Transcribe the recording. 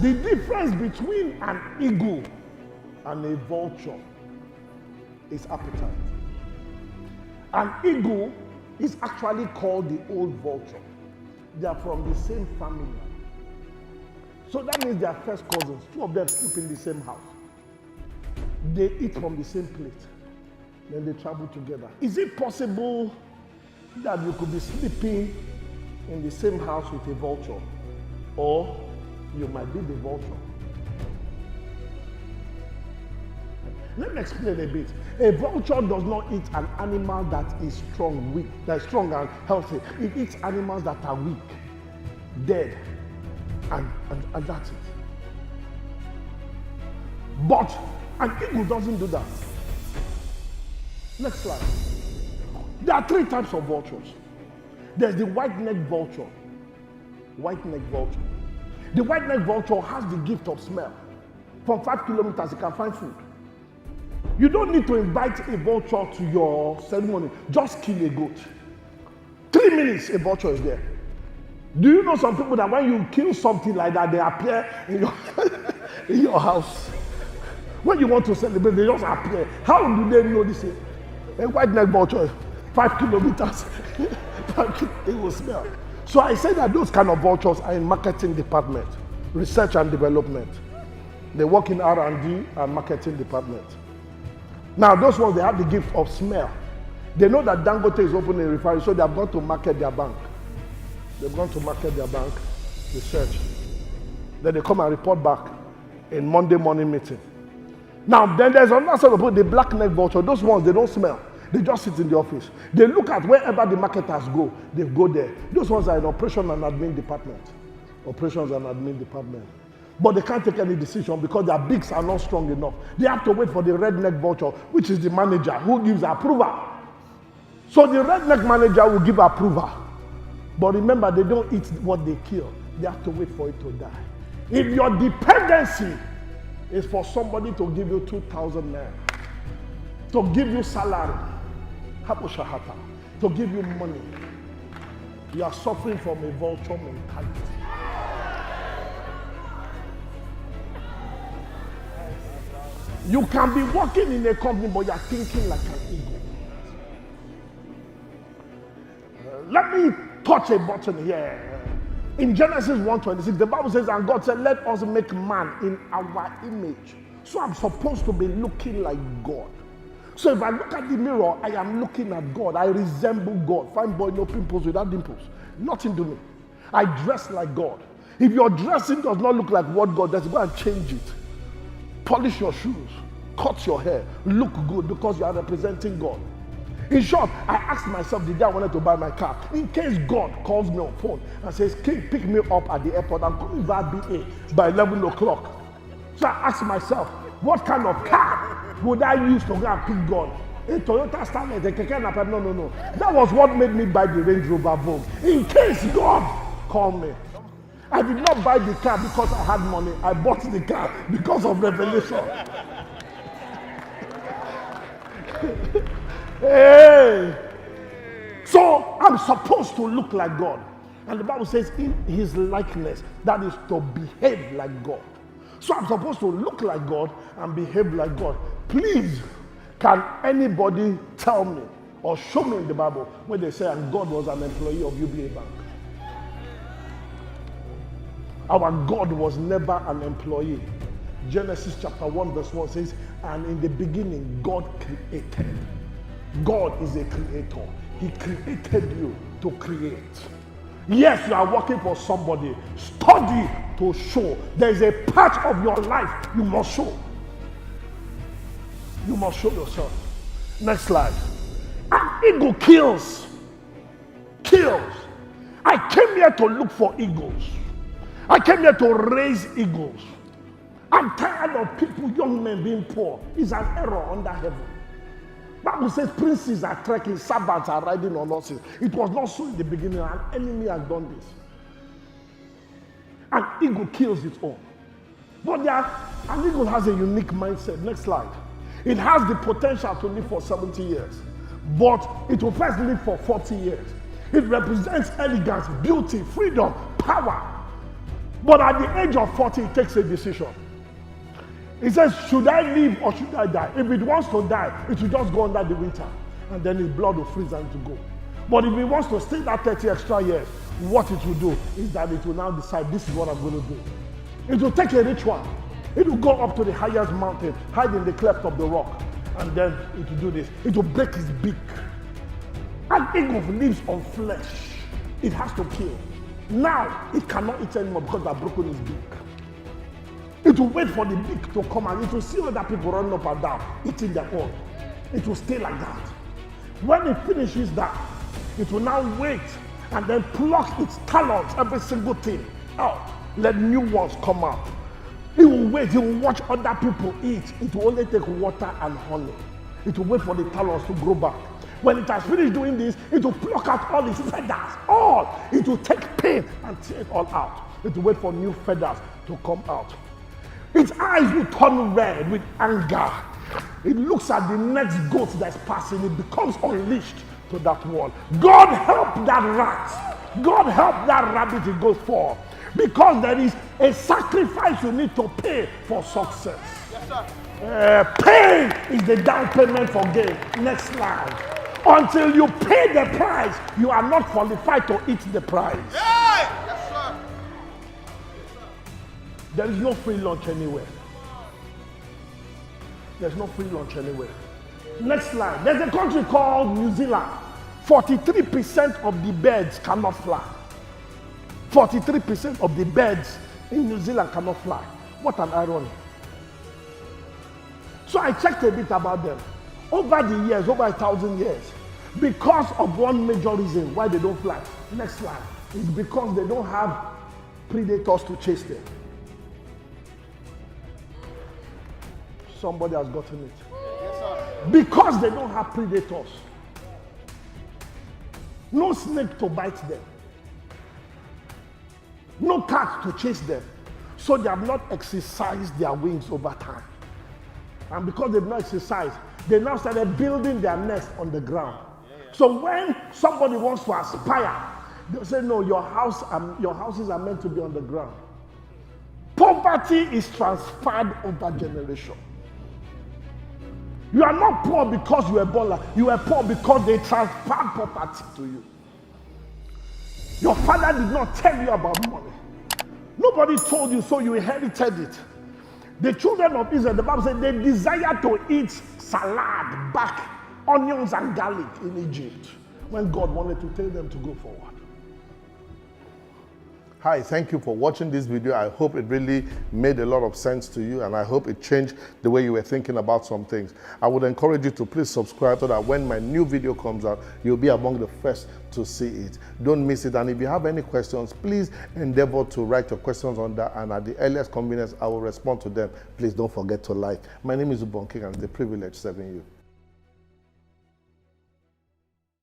The difference between an eagle and a vulture is appetite. An eagle is actually called the old vulture. They are from the same family. So that means they are first cousins. Two of them sleep in the same house. They eat from the same plate. Then they travel together. Is it possible that you could be sleeping in the same house with a vulture? Or you might be the vulture. Let me explain a bit. A vulture does not eat an animal that is strong, weak, that is strong and healthy. It eats animals that are weak, dead, and that's it. But an eagle doesn't do that. Next slide. There are three types of vultures. There's the white-necked vulture. White-necked vulture. The white-necked vulture has the gift of smell. From 5 kilometers, it can find food. You don't need to invite a vulture to your ceremony. Just kill a goat. 3 minutes, a vulture is there. Do you know some people that when you kill something like that, they appear in your house? When you want to celebrate, they just appear. How do they know this? A white-necked vulture, 5 kilometers, it will smell. So I say that those kind of vultures are in marketing department, research and development. They work in R&D and marketing department. Now those ones, they have the gift of smell. They know that Dangote is opening a refinery, so they have gone to market their bank. They've gone to market their bank, research. Then they come and report back in Monday morning meeting. Now then there's another set of people, the black-necked vulture. Those ones, they don't smell. They just sit in the office. They look at wherever the marketers go, they go there. Those ones are in operation and admin department. Operations and admin department. But they can't take any decision because their beaks are not strong enough. They have to wait for the red-necked vulture, which is the manager, who gives approval. So the red-necked manager will give approval. But remember, they don't eat what they kill. They have to wait for it to die. If your dependency is for somebody to give you 2,000 naira, to give you salary, to give you money, you are suffering from a vulture mentality. You can be working in a company, but you are thinking like an eagle. Let me touch a button here. In Genesis 1:26, the Bible says, and God said, let us make man in our image. So I'm supposed to be looking like God. So if I look at the mirror, I am looking at God. I resemble God. Fine boy, no pimples without dimples. Nothing to me. I dress like God. If your dressing does not look like what God does, go and change it. Polish your shoes. Cut your hair. Look good because you are representing God. In short, I asked myself the day I wanted to buy my car, in case God calls me on phone and says, "King, pick me up at the airport. I'm coming back BA by 11 o'clock. So I asked myself, what kind of car would I use to go and pick God? A Toyota Starlet, a Keke Napep? No. That was what made me buy the Range Rover Vogue. In case God called me. I did not buy the car because I had money. I bought the car because of revelation. Hey. So I'm supposed to look like God. And the Bible says in his likeness, that is to behave like God. So I'm supposed to look like God and behave like God. Please, can anybody tell me or show me in the Bible where they say and God was an employee of UBA Bank? Our God was never an employee. Genesis chapter 1 verse 1 says, and in the beginning God created. God is a creator. He created you to create. Yes, you are working for somebody. Study to show. There is a part of your life you must show. You must show yourself. Next slide. An eagle kills. Kills. I came here to look for eagles. I came here to raise eagles. I'm tired of people, young men being poor. It's an error under heaven. Bible says princes are trekking, servants are riding on horses. It was not so in the beginning. An enemy has done this. An eagle kills its own. But an eagle has a unique mindset. Next slide. It has the potential to live for 70 years. But it will first live for 40 years. It represents elegance, beauty, freedom, power. But at the age of 40, it takes a decision. It says, should I live or should I die? If it wants to die, it will just go under the winter. And then his blood will freeze and it will go. But if it wants to stay that 30 extra years, what it will do is that it will now decide, this is what I'm going to do. It will take a rich one. It will go up to the highest mountain, hide in the cleft of the rock, and then it will do this. It will break his beak. An eagle lives on flesh. It has to kill. Now, it cannot eat anymore because they've broken his beak. It will wait for the beak to come and it will see other people running up and down, eating their own. It will stay like that. When it finishes that, it will now wait and then pluck its talons, every single thing out. Let new ones come out. It will wait, it will watch other people eat. It will only take water and honey. It will wait for the talons to grow back. When it has finished doing this, it will pluck out all its feathers. All. It will take pain and tear it all out. It will wait for new feathers to come out. Its eyes will turn red with anger. It looks at the next goat that's passing. It becomes unleashed to that one. God help that rat. God help that rabbit it goes for. Because there is a sacrifice you need to pay for success. Yes, sir. Pain is the down payment for gain. Next slide. Until you pay the price, you are not qualified to eat the price. Hey! Yes, sir. There is no free lunch anywhere. There's no free lunch anywhere. Next slide. There's a country called New Zealand. 43% of the birds cannot fly. 43% of the birds in New Zealand cannot fly. What an irony. So I checked a bit about them. Over the years, over 1,000 years, because of one major reason why they don't fly. Next slide. It's because they don't have predators to chase them. Somebody has gotten it. Yes, sir. Because they don't have predators. No snake to bite them. No cat to chase them. So they have not exercised their wings over time. And because they've not exercised, they now started building their nest on the ground. So when somebody wants to aspire, they'll say, no, your houses are meant to be on the ground. Poverty is transferred over generation. You are not poor because you were born. You were poor because they transferred property to you. Your father did not tell you about money. Nobody told you, so you inherited it. The children of Israel, the Bible said, they desire to eat salad, back, onions and garlic in Egypt when God wanted to tell them to go forward. Hi, thank you for watching this video. I hope it really made a lot of sense to you, and I hope it changed the way you were thinking about some things. I would encourage you to please subscribe so that when my new video comes out, you'll be among the first to see it. Don't miss it. And if you have any questions, please endeavor to write your questions on that, and at the earliest convenience, I will respond to them. Please don't forget to like. My name is Ubong, and it's a privilege serving you.